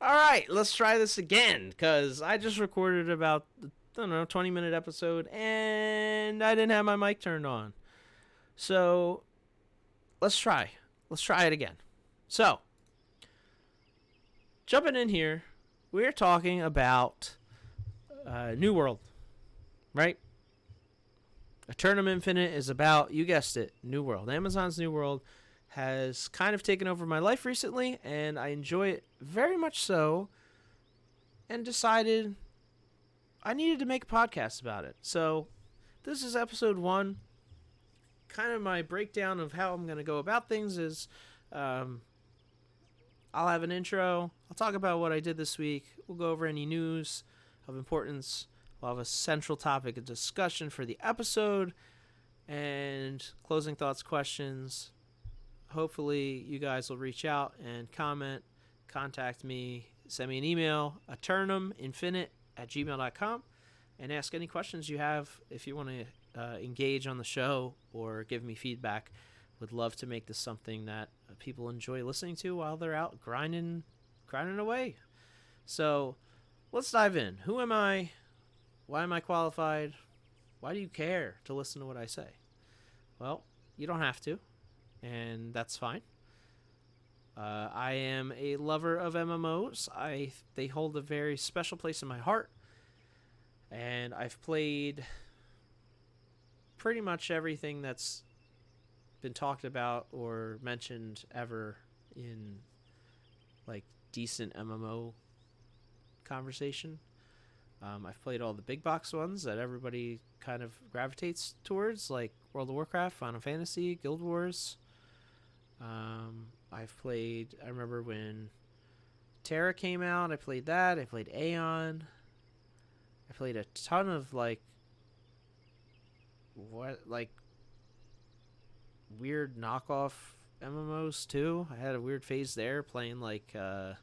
All right, let's try this again because I just recorded about, I don't know, 20-minute episode and I didn't have my mic turned on. So let's try. Let's try it again. So, jumping in here, we're talking about New World, right? Aeternum Infinite is about, you guessed it, New World. Amazon's New World has kind of taken over my life recently, and I enjoy it very much so, and decided I needed to make a podcast about it. So, this is episode 1. Kind of my breakdown of how I'm going to go about things is I'll have an intro. I'll talk about what I did this week. We'll go over any news of importance. We'll have a central topic of discussion for the episode and closing thoughts, questions. Hopefully, you guys will reach out and comment, contact me, send me an email, eternuminfinite@gmail.com, and ask any questions you have if you want to engage on the show or give me feedback. Would love to make this something that people enjoy listening to while they're out grinding away. So let's dive in. Who am I? Why am I qualified? Why do you care to listen to what I say? Well, you don't have to, and that's fine. I am a lover of MMOs. They hold a very special place in my heart, and I've played pretty much everything that's been talked about or mentioned ever in like decent MMO conversation. I've played all the big box ones that everybody kind of gravitates towards, like World of Warcraft, Final Fantasy, Guild Wars. I've played, I remember when Terra came out, I played that. I played Aeon. I played a ton of like weird knockoff MMOs too. I had a weird phase there playing like oh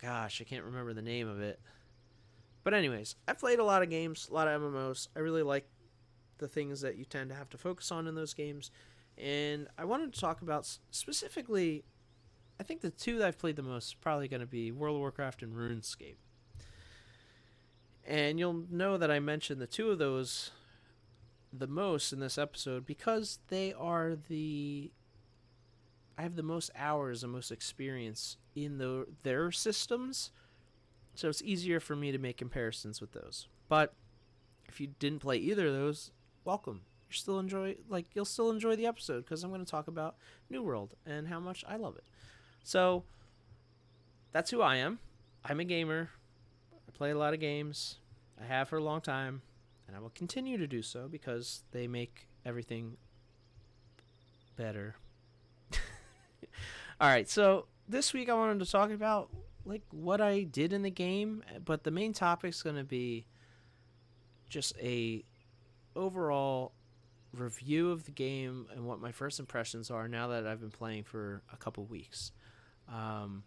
gosh, I can't remember the name of it. But anyways, I played a lot of games, a lot of MMOs. I really like the things that you tend to have to focus on in those games. And I wanted to talk about specifically, I think the two that I've played the most are probably going to be World of Warcraft and RuneScape. And you'll know that I mentioned the two of those the most in this episode because they are I have the most hours and most experience in their systems, so it's easier for me to make comparisons with those. But if you didn't play either of those, welcome. You'll still enjoy the episode because I'm going to talk about New World and how much I love it. So that's who I am. I'm a gamer. I play a lot of games. I have for a long time, and I will continue to do so because they make everything better. All right, so this week I wanted to talk about like what I did in the game, but the main topic's going to be just a overall review of the game and what my first impressions are now that I've been playing for a couple weeks. And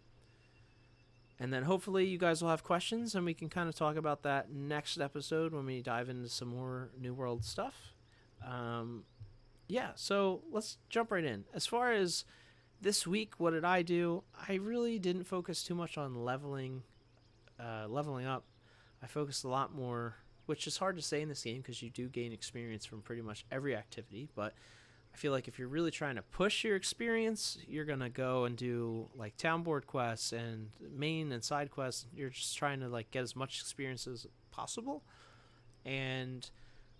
then hopefully you guys will have questions and we can kind of talk about that next episode when we dive into some more New World stuff. So let's jump right in. As far as this week, what did I do? I really didn't focus too much on leveling up. I focused a lot more, which is hard to say in this game because you do gain experience from pretty much every activity, but I feel like if you're really trying to push your experience, you're going to go and do like town board quests and main and side quests. You're just trying to like get as much experience as possible. And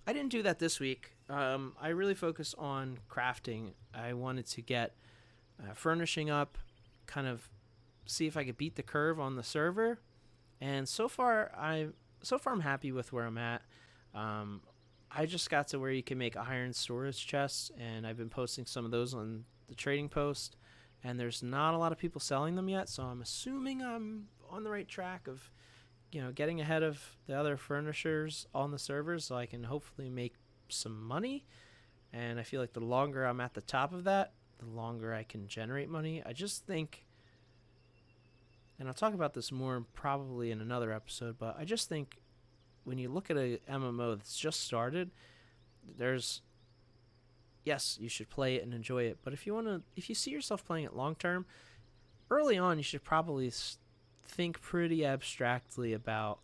I didn't do that this week. I really focused on crafting. I wanted to get furnishing up, kind of see if I could beat the curve on the server. And so far I'm happy with where I'm at. I just got to where you can make iron storage chests, and I've been posting some of those on the trading post, and there's not a lot of people selling them yet, so I'm assuming I'm on the right track of, getting ahead of the other furnishers on the servers so I can hopefully make some money. And I feel like the longer I'm at the top of that, the longer I can generate money. I just think, and I'll talk about this more probably in another episode, but I just think when you look at a MMO that's just started, yes, you should play it and enjoy it. But if you see yourself playing it long term, early on you should probably think pretty abstractly about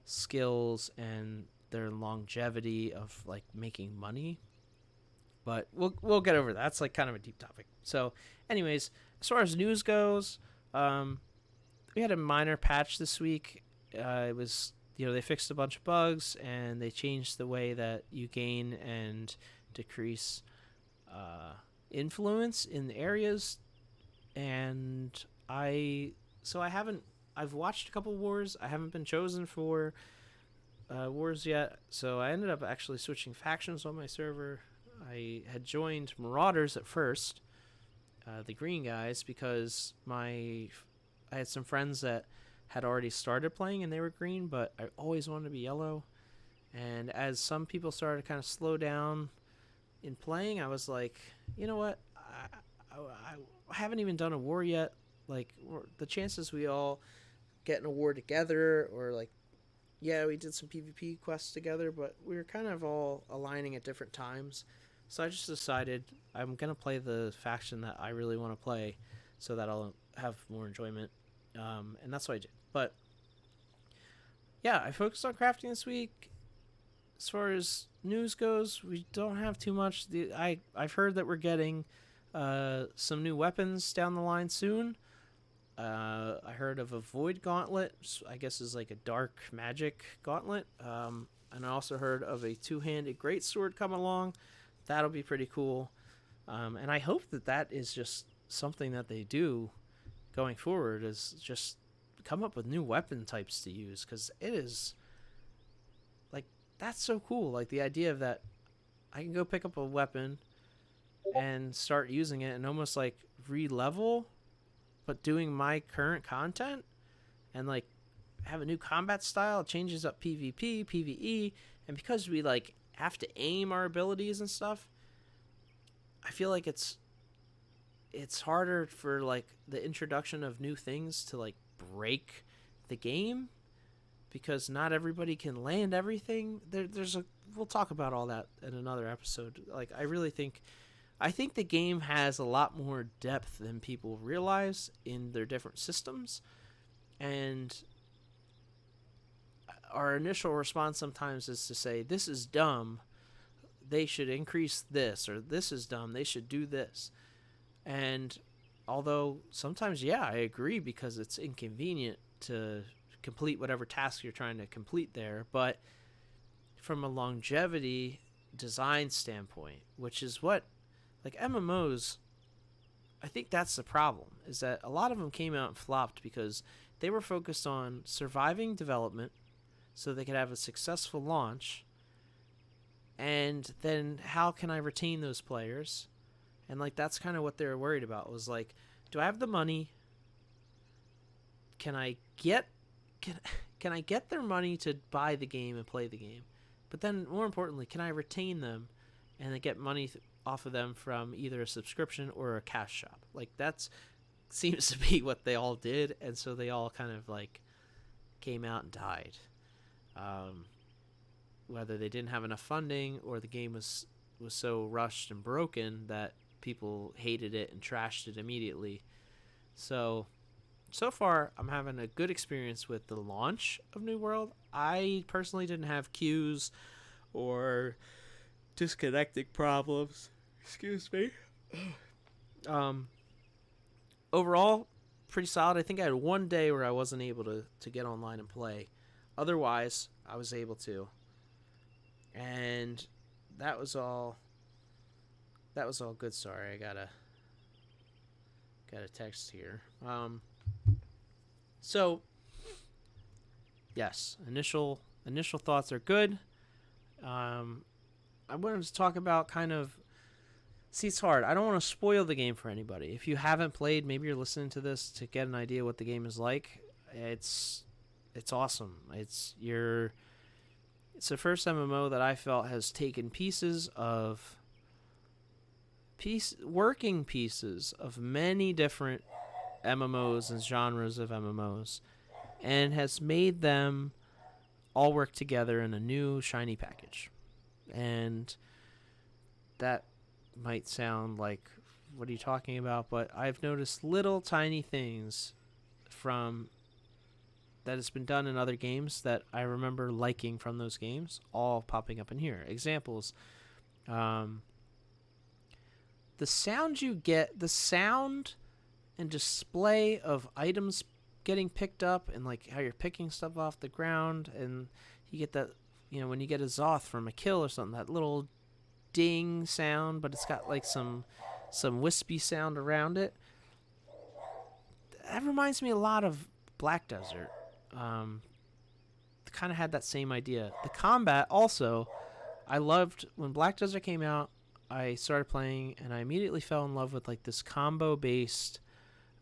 skills and their longevity of like making money. But we'll get over that. That's like kind of a deep topic. So, anyways, as far as news goes, we had a minor patch this week. It was, they fixed a bunch of bugs and they changed the way that you gain and decrease influence in the areas. And I've watched a couple wars. I haven't been chosen for wars yet, so I ended up actually switching factions on my server. I had joined Marauders at first, the green guys, because I had some friends that had already started playing and they were green, but I always wanted to be yellow. And as some people started to kind of slow down in playing, I was like, you know what? I haven't even done a war yet. Like, the chances we all get in a war together, or like, yeah, we did some PvP quests together, but we were kind of all aligning at different times. So I just decided I'm going to play the faction that I really want to play so that I'll have more enjoyment. And that's what I did. But yeah, I focused on crafting this week. As far as news goes, we don't have too much. I've heard that we're getting some new weapons down the line soon. I heard of a Void Gauntlet, I guess is like a dark magic gauntlet. And I also heard of a two-handed greatsword come along. That'll be pretty cool. And I hope that is just something that they do going forward, is just come up with new weapon types to use, because it is like, that's so cool. Like the idea of that I can go pick up a weapon and start using it and almost like re-level, but doing my current content, and like have a new combat style. It changes up PvP, PvE, and because we like have to aim our abilities and stuff, I feel like it's harder for like the introduction of new things to like break the game, because not everybody can land everything. We'll talk about all that in another episode. Like I think the game has a lot more depth than people realize in their different systems, and our initial response sometimes is to say, this is dumb, they should increase this, or this is dumb, they should do this. And although sometimes, yeah, I agree, because it's inconvenient to complete whatever task you're trying to complete there, but from a longevity design standpoint, which is what, like MMOs, I think that's the problem, is that a lot of them came out and flopped because they were focused on surviving development so they could have a successful launch, and then how can I retain those players? And like that's kind of what they were worried about, was like, do I have the money? Can I get their money to buy the game and play the game? But then more importantly, can I retain them and then get money off of them from either a subscription or a cash shop? Like that's seems to be what they all did, and so they all kind of like came out and died. Whether they didn't have enough funding or the game was so rushed and broken that people hated it and trashed it immediately. So far, I'm having a good experience with the launch of New World. I personally didn't have queues or disconnecting problems. Excuse me. Overall, pretty solid. I think I had one day where I wasn't able to get online and play. Otherwise, I was able to. And that was all good. Sorry, I got a text here. So yes, initial thoughts are good. I wanted to talk about kind of, see, it's hard. I don't want to spoil the game for anybody. If you haven't played, maybe you're listening to this to get an idea what the game is like. It's awesome. It's the first MMO that I felt has taken working pieces of many different MMOs and genres of MMOs, and has made them all work together in a new shiny package. And that might sound like, what are you talking about? But I've noticed little tiny things from that has been done in other games that I remember liking from those games, all popping up in here. Examples: um, the sound you get, the sound and display of items getting picked up, and like how you're picking stuff off the ground, and you get that, when you get a Zoth from a kill or something, that little ding sound, but it's got like some wispy sound around it. That reminds me a lot of Black Desert. Kind of had that same idea. The combat also, I loved when Black Desert came out. I started playing and I immediately fell in love with like this combo based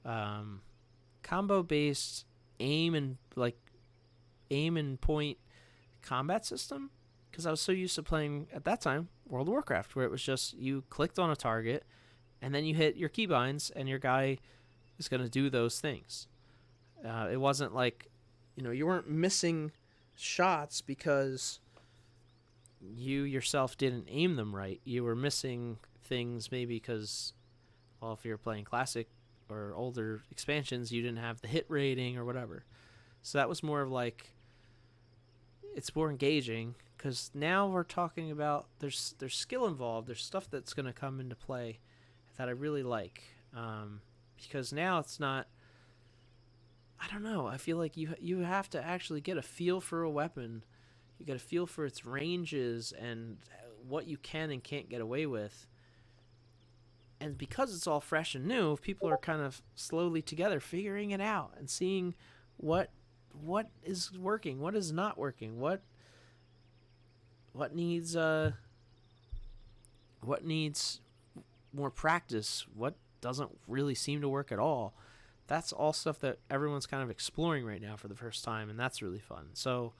aim and point combat system, because I was so used to playing at that time World of Warcraft, where it was just you clicked on a target and then you hit your keybinds and your guy is going to do those things. It wasn't like, you weren't missing shots because you yourself didn't aim them right. You were missing things maybe because, well, if you're playing classic or older expansions, you didn't have the hit rating or whatever. So that was more of like, it's more engaging, because now we're talking about there's skill involved. There's stuff that's going to come into play that I really like, because now it's not, I don't know, I feel like you have to actually get a feel for a weapon. You get a feel for its ranges and what you can and can't get away with. And because it's all fresh and new, people are kind of slowly together figuring it out and seeing what is working, what is not working, what needs more practice, what doesn't really seem to work at all. That's all stuff that everyone's kind of exploring right now for the first time, and that's really fun. So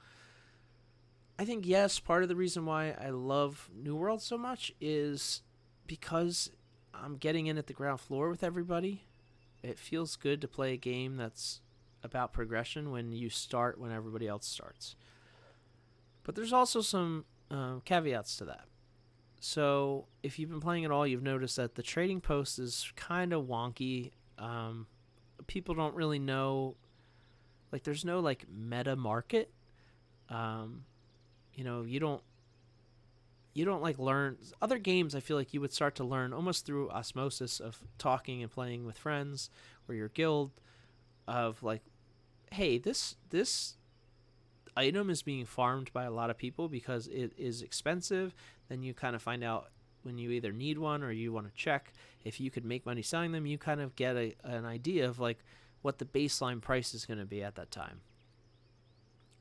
I think, yes, part of the reason why I love New World so much is because I'm getting in at the ground floor with everybody. It feels good to play a game that's about progression when you start when everybody else starts. But there's also some caveats to that. So if you've been playing at all, you've noticed that the trading post is kind of wonky. People don't really know, like, there's no like meta market. You don't like learn other games. I feel like you would start to learn almost through osmosis of talking and playing with friends or your guild, of like, hey, this item is being farmed by a lot of people because it is expensive. Then you kind of find out when you either need one or you want to check if you could make money selling them. You kind of get an idea of like what the baseline price is going to be at that time.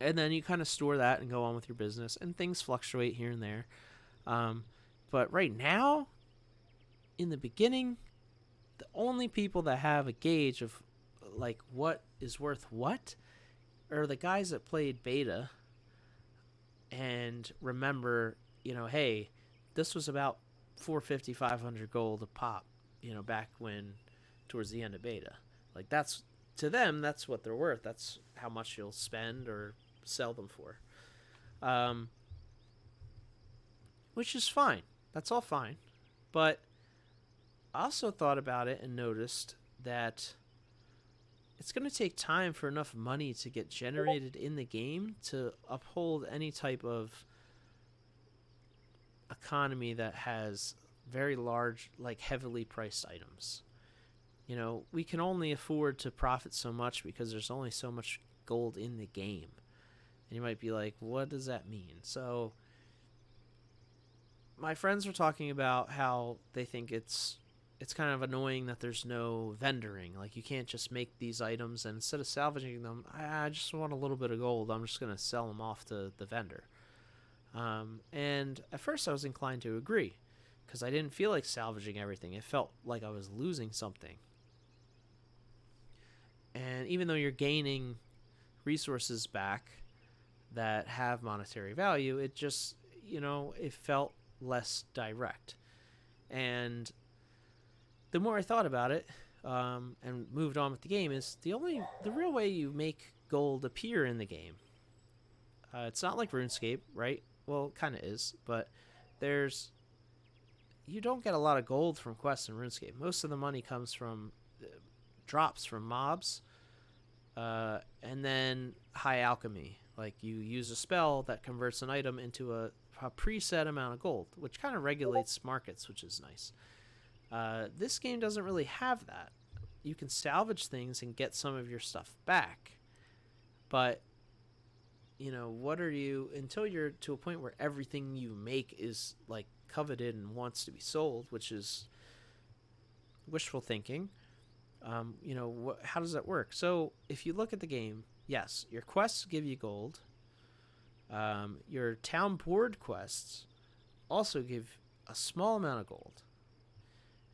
And then you kind of store that and go on with your business, and things fluctuate here and there. But right now, in the beginning, the only people that have a gauge of like what is worth what are the guys that played beta and remember, hey, this was about 450, 500 gold a pop, back when, towards the end of beta. Like, that's, to them, that's what they're worth. That's how much you'll spend or sell them for. Which is fine. That's all fine. But I also thought about it and noticed that it's going to take time for enough money to get generated in the game to uphold any type of economy that has very large, like heavily priced items. We can only afford to profit so much because there's only so much gold in the game. And you might be like, what does that mean? So my friends were talking about how they think it's kind of annoying that there's no vendoring. Like, you can't just make these items and instead of salvaging them, I just want a little bit of gold, I'm just going to sell them off to the vendor. And at first I was inclined to agree because I didn't feel like salvaging everything. It felt like I was losing something. And even though you're gaining resources back that have monetary value, it just, it felt less direct. And the more I thought about it, and moved on with the game, is the real way you make gold appear in the game. It's not like RuneScape, right? Well, it kind of is, but you don't get a lot of gold from quests in RuneScape. Most of the money comes from drops from mobs, And then high alchemy, like you use a spell that converts an item into a preset amount of gold, which kind of regulates markets, which is nice. This game doesn't really have that. You can salvage things and get some of your stuff back, but what are you, until you're to a point where everything you make is like coveted and wants to be sold, which is wishful thinking. How does that work? So if you look at the game, yes, your quests give you gold. Your town board quests also give a small amount of gold.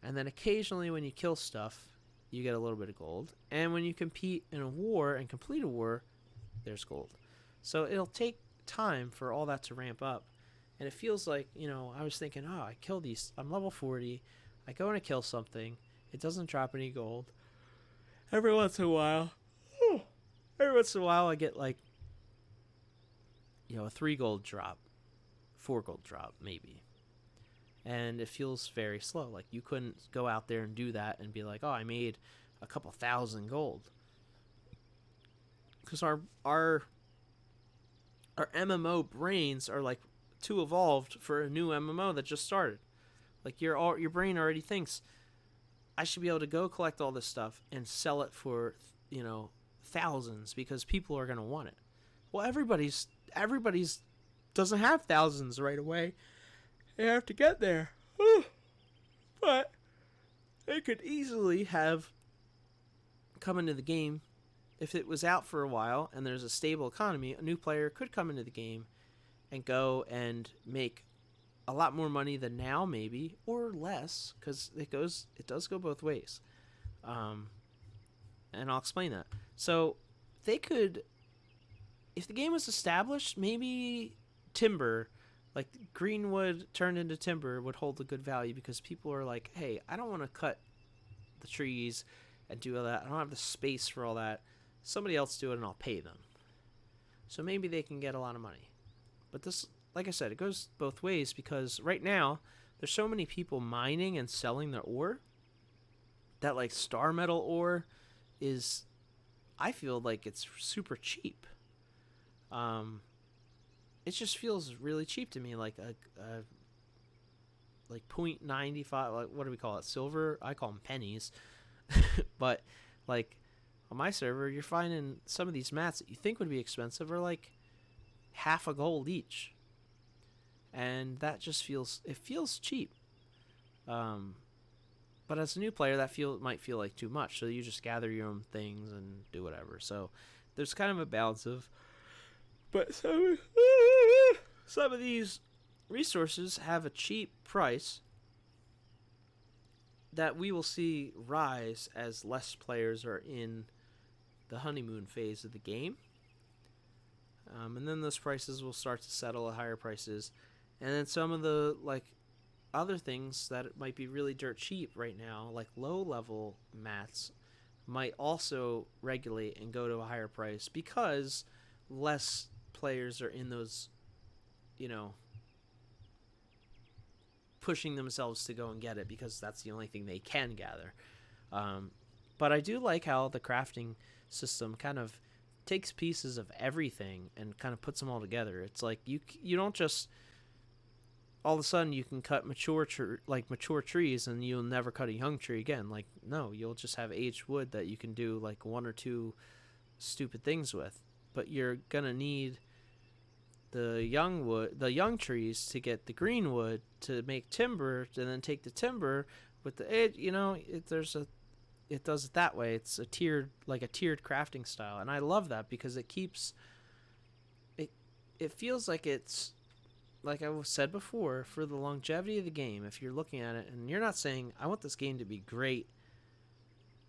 And then occasionally when you kill stuff, you get a little bit of gold. And when you compete in a war and complete a war, there's gold. So it'll take time for all that to ramp up. And it feels like, I was thinking, I kill these. I'm level 40. I go and I kill something. It doesn't drop any gold. Every once in a while, I get like, a 3 gold drop, 4 gold drop, maybe. And it feels very slow. Like you couldn't go out there and do that and be like, I made a couple thousand gold. Because our MMO brains are like too evolved for a new MMO that just started. Like your brain already thinks, I should be able to go collect all this stuff and sell it for, thousands because people are going to want it. Well, everybody's doesn't have thousands right away. They have to get there. But they could easily have come into the game. If it was out for a while and there's a stable economy, a new player could come into the game and go and make a lot more money than now, maybe, or less, because it does go both ways. And I'll explain that. So they could, if the game was established, maybe timber, like greenwood turned into timber, would hold a good value because people are like, hey, I don't want to cut the trees and do all that. I don't have the space for all that. Somebody else do it and I'll pay them. So maybe they can get a lot of money. But this, like I said, it goes both ways because right now there's so many people mining and selling their ore that like star metal ore is, I feel like it's super cheap. It just feels really cheap to me, like a like 0.95, like what do we call it? Silver? I call them pennies. But like on my server, you're finding some of these mats that you think would be expensive are like half a gold each. And that just feels cheap. But as a new player, that might feel like too much. So you just gather your own things and do whatever. So there's kind of a balance of, but some of these resources have a cheap price that we will see rise as less players are in the honeymoon phase of the game. And then those prices will start to settle at higher prices. And then some of the like other things that might be really dirt cheap right now, like low level mats, might also regulate and go to a higher price because less players are in those, pushing themselves to go and get it because that's the only thing they can gather. But I do like how the crafting system kind of takes pieces of everything and kind of puts them all together. It's like you don't just all of a sudden you can cut mature trees and you'll never cut a young tree again. Like, no, you'll just have aged wood that you can do like one or two stupid things with. But you're gonna need the young trees to get the green wood to make timber, and then take the timber with the edge. It does it that way. It's a tiered crafting style, and I love that because it keeps it. It feels like it's, like I said before, for the longevity of the game. If you're looking at it and you're not saying I want this game to be great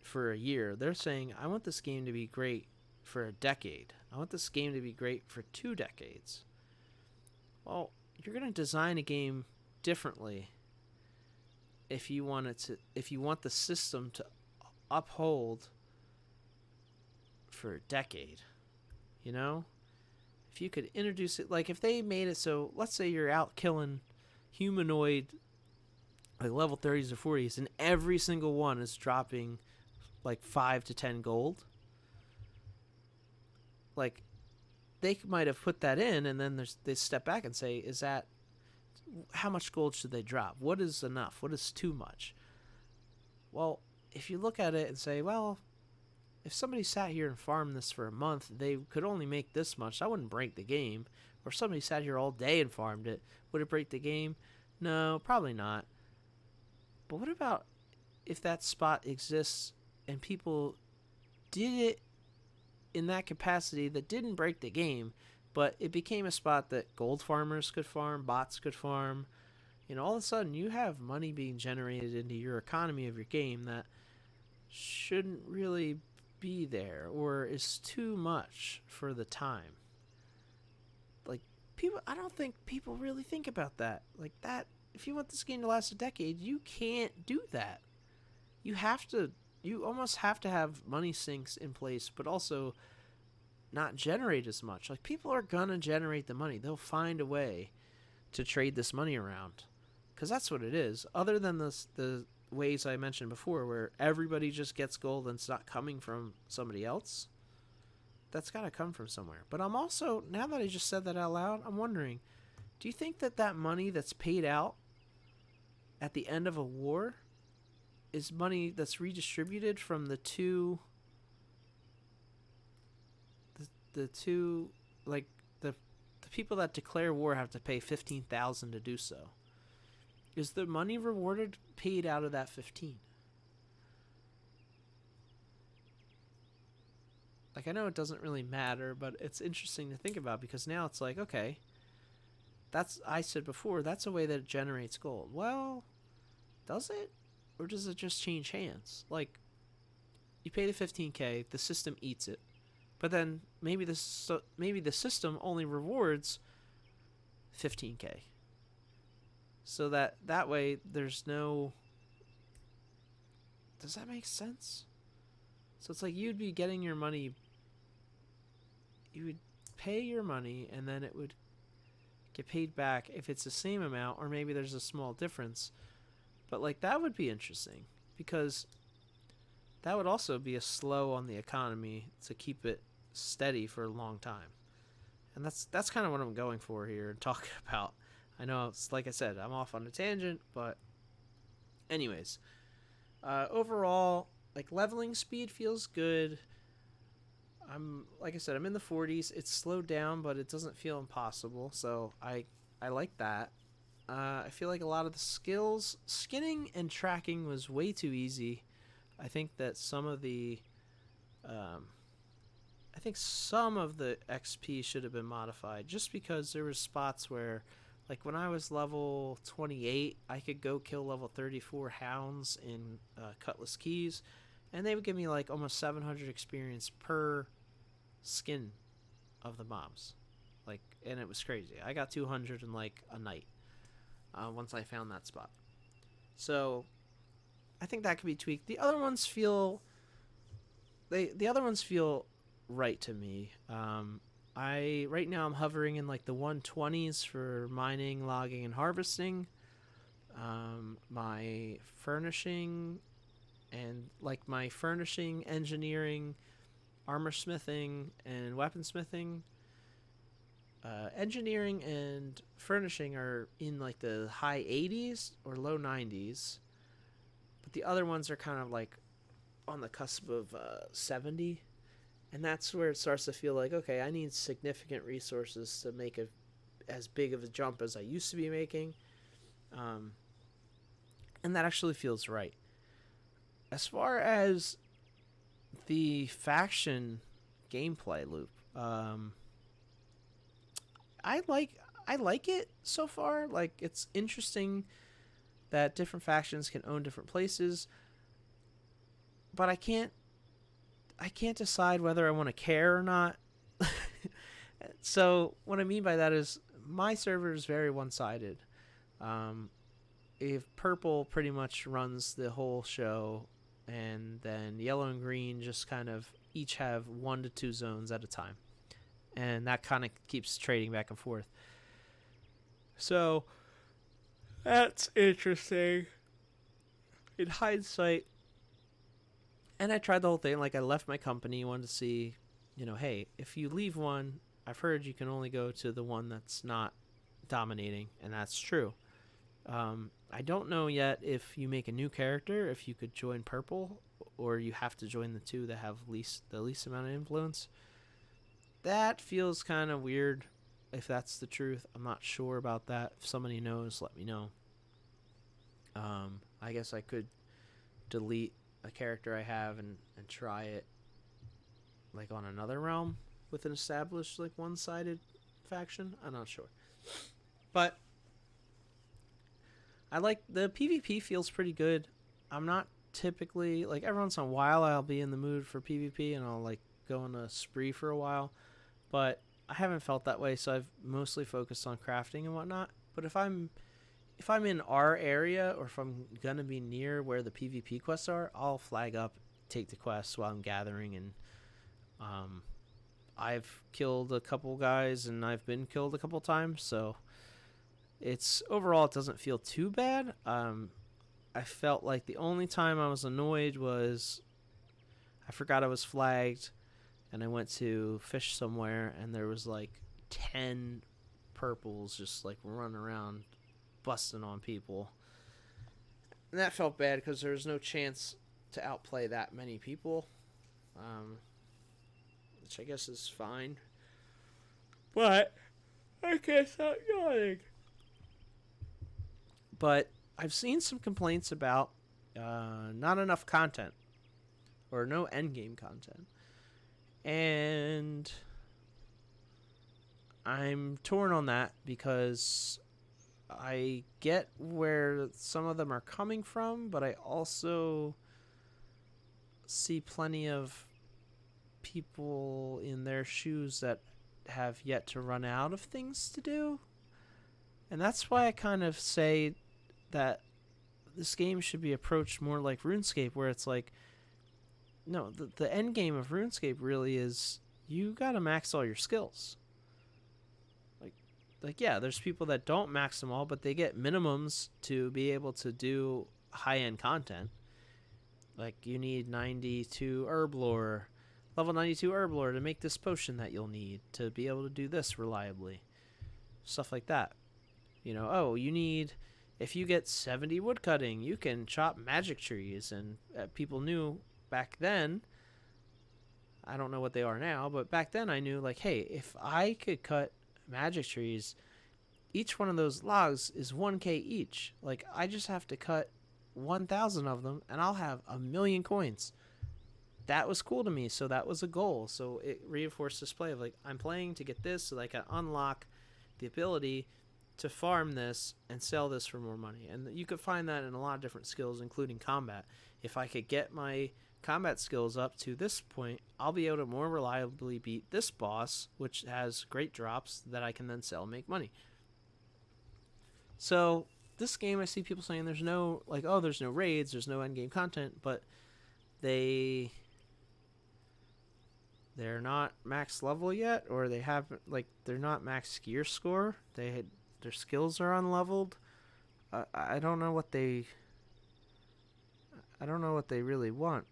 for a year, they're saying I want this game to be great for a decade. I want this game to be great for 2 decades. Well, you're going to design a game differently if you want the system to uphold for a decade. If you could introduce it, like if they made it so, let's say you're out killing humanoid like level 30s or 40s and every single one is dropping like 5 to 10 gold. like they might have put that in, and then they step back and say, is that, how much gold should they drop? What is enough? What is too much? Well, if you look at it and say, well, if somebody sat here and farmed this for a month, they could only make this much. That wouldn't break the game. Or if somebody sat here all day and farmed it, would it break the game? No, probably not. But what about if that spot exists and people did it in that capacity that didn't break the game, but it became a spot that gold farmers could farm, bots could farm. All of a sudden you have money being generated into your economy of your game that shouldn't really be there or is too much for the time. Like, people, I don't think people really think about that. Like, that, if you want this game to last a decade, you can't do that. You almost have to have money sinks in place, but also not generate as much. Like, people are gonna generate the money. They'll find a way to trade this money around, because that's what it is. Other than the ways I mentioned before, where everybody just gets gold and it's not coming from somebody else, that's got to come from somewhere. But I'm also, now that I just said that out loud, I'm wondering, do you think that money that's paid out at the end of a war is money that's redistributed from the two, like, the people that declare war have to pay 15,000 to do so? Is the money rewarded paid out of that 15? Like, I know it doesn't really matter, but it's interesting to think about, because now it's like, okay, I said before, that's a way that it generates gold. Well, does it? Or does it just change hands? Like, you pay the 15K, the system eats it, but then maybe the system only rewards 15K. So that way there's no... Does that make sense? So it's like you'd be getting your money... You would pay your money and then it would get paid back if it's the same amount, or maybe there's a small difference. But, like, that would be interesting, because that would also be a slow on the economy to keep it steady for a long time. And that's kind of what I'm going for here and talking about. I know, it's like I said, I'm off on a tangent, but anyways, overall, like, leveling speed feels good. Like I said, I'm in the 40s. It's slowed down, but it doesn't feel impossible, so I like that. I feel like a lot of the skills, skinning and tracking, was way too easy. I think that some of the XP should have been modified, just because there were spots where, like, when I was level 28, I could go kill level 34 hounds in Cutlass Keys, and they would give me, like, almost 700 experience per skin of the mobs. Like, and it was crazy. I got 200 in, like, a night once I found that spot. So I think that could be tweaked. The other ones feel right to me. Right now I'm hovering in, like, the 120s for mining, logging, and harvesting. My furnishing, engineering, armor smithing, and weaponsmithing. Engineering and furnishing are in, like, the high 80s or low 90s, but the other ones are kind of, like, on the cusp of 70. And that's where it starts to feel like, okay, I need significant resources to make as big of a jump as I used to be making. And that actually feels right. As far as the faction gameplay loop, I like it so far. Like, it's interesting that different factions can own different places, but I can't decide whether I want to care or not. So what I mean by that is, my server is very one-sided. If purple pretty much runs the whole show, and then yellow and green just kind of each have 1 to 2 zones at a time, and that kind of keeps trading back and forth. So that's interesting in hindsight. And I tried the whole thing. Like, I left my company, wanted to see hey, if you leave one, I've heard you can only go to the one that's not dominating, and that's true. I don't know yet if you make a new character, if you could join purple, or you have to join the two that have the least amount of influence. That feels kind of weird. If that's the truth, I'm not sure about that. If somebody knows, let me know. I guess I could delete a character I have and try it like on another realm with an established like one-sided faction. I'm not sure, but I like the PvP feels pretty good. I'm not typically like every once in a while I'll be in the mood for PvP and I'll like go on a spree for a while, but I haven't felt that way, so I've mostly focused on crafting and whatnot. But if I'm in our area or if I'm gonna be near where the PvP quests are, I'll flag up, take the quests while I'm gathering, and I've killed a couple guys and I've been killed a couple times, so it's overall it doesn't feel too bad. I felt like the only time I was annoyed was I forgot I was flagged and I went to fish somewhere and there was like 10 purples just like running around busting on people. And that felt bad because there was no chance to outplay that many people, which I guess is fine. But I can't stop yawning. But I've seen some complaints about not enough content or no endgame content. And I'm torn on that because I get where some of them are coming from, but I also see plenty of people in their shoes that have yet to run out of things to do. And that's why I kind of say that this game should be approached more like RuneScape, where it's like, no, the end game of RuneScape really is you gotta max all your skills. Like yeah, there's people that don't max them all, but they get minimums to be able to do high end content. Like you need 92 herb lore, level 92 herb lore to make this potion that you'll need to be able to do this reliably. Stuff like that. You need, if you get 70 woodcutting, you can chop magic trees. And people knew back then, I don't know what they are now, but back then I knew like, hey, if I could cut magic trees, each one of those logs is 1k each. Like I just have to cut 1,000 of them and I'll have 1,000,000 coins. That was cool to me, so that was a goal. So it reinforced this play of like, I'm playing to get this so that I can unlock the ability to farm this and sell this for more money. And you could find that in a lot of different skills, including combat. If I could get my combat skills up to this point, I'll be able to more reliably beat this boss, which has great drops that I can then sell and make money. So this game, I see people saying there's no there's no raids, there's no end game content, but they're not max level yet, or they haven't they're not max gear score. Their skills are unleveled. I don't know what they really want.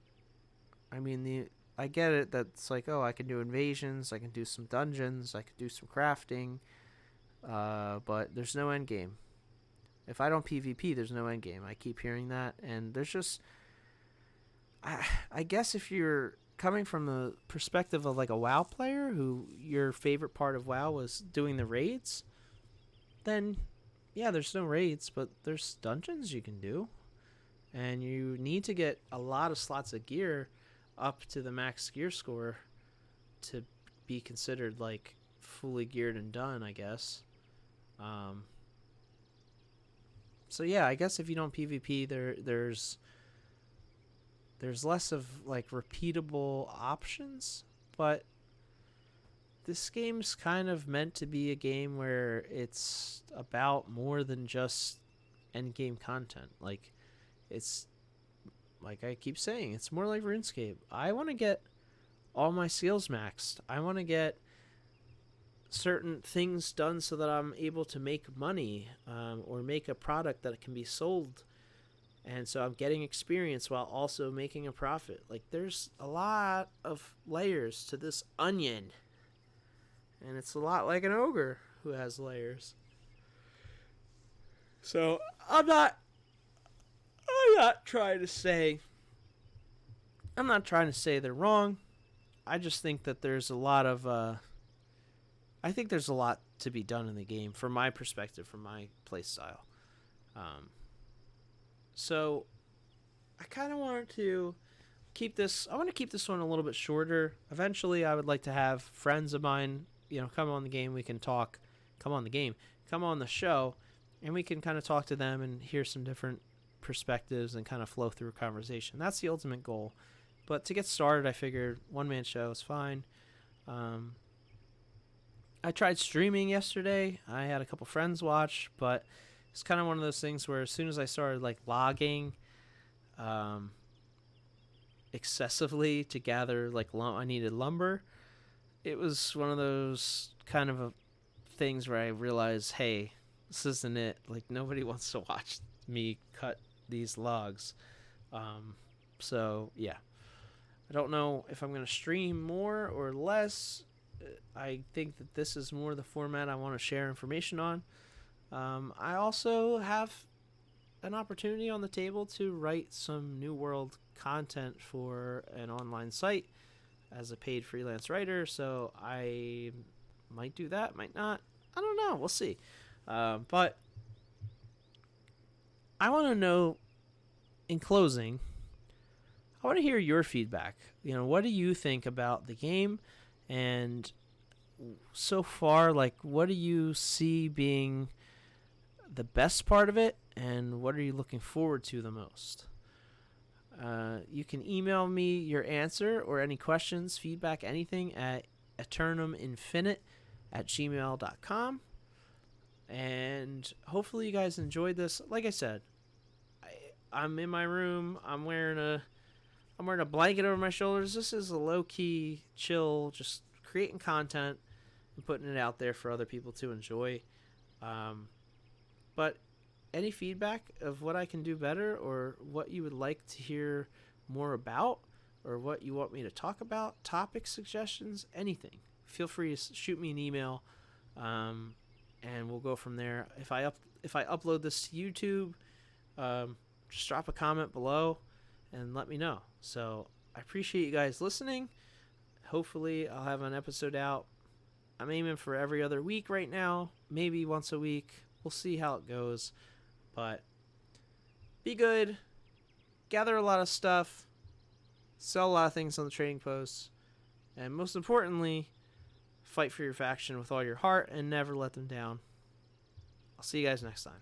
I mean, I get it that it's like, oh, I can do invasions, I can do some dungeons, I can do some crafting, but there's no end game. If I don't PvP, there's no end game. I keep hearing that, and there's just, I guess if you're coming from the perspective of like a WoW player who your favorite part of WoW was doing the raids, then yeah, there's no raids, but there's dungeons you can do, and you need to get a lot of slots of gear up to the max gear score to be considered like fully geared and done, I guess. So yeah, I guess if you don't PvP, there's less of like repeatable options, but this game's kind of meant to be a game where it's about more than just end game content. Like it's like I keep saying, it's more like RuneScape. I want to get all my skills maxed. I want to get certain things done so that I'm able to make money, or make a product that can be sold And so I'm getting experience while also making a profit. Like, there's a lot of layers to this onion. And it's a lot like an ogre who has layers. So I'm not trying to say they're wrong. I just think that there's a lot of I think there's a lot to be done in the game from my perspective, from my play style. So I kind of wanted to keep this. I want to keep this one a little bit shorter. Eventually, I would like to have friends of mine, come on the game. We can talk. Come on the game. Come on the show, and we can kind of talk to them and hear some different perspectives and kind of flow through a conversation. That's the ultimate goal. But to get started, I figured one-man show is fine. I tried streaming yesterday. I had a couple friends watch, but it's kind of one of those things where as soon as I started logging excessively to gather I needed lumber, it was one of those kind of things where I realized, hey, this isn't it. Nobody wants to watch me cut these logs. So yeah, I don't know if I'm going to stream more or less. I think that this is more the format I want to share information on. I also have an opportunity on the table to write some New World content for an online site as a paid freelance writer, so I might do that, might not. I don't know. We'll see. But I want to know, in closing, I want to hear your feedback. What do you think about the game? And so far, what do you see being the best part of it? And what are you looking forward to the most? You can email me your answer or any questions, feedback, anything at eternuminfinite@gmail.com. And hopefully you guys enjoyed this. Like I said, I'm in my room. I'm wearing a blanket over my shoulders. This is a low-key, chill, just creating content and putting it out there for other people to enjoy. But any feedback of what I can do better, or what you would like to hear more about, or what you want me to talk about, topic suggestions, anything, feel free to shoot me an email, and we'll go from there. If I upload this to YouTube, just drop a comment below and let me know. So I appreciate you guys listening. Hopefully I'll have an episode out. I'm aiming for every other week right now, maybe once a week. We'll see how it goes. But be good. Gather a lot of stuff. Sell a lot of things on the trading posts. And most importantly, fight for your faction with all your heart and never let them down. I'll see you guys next time.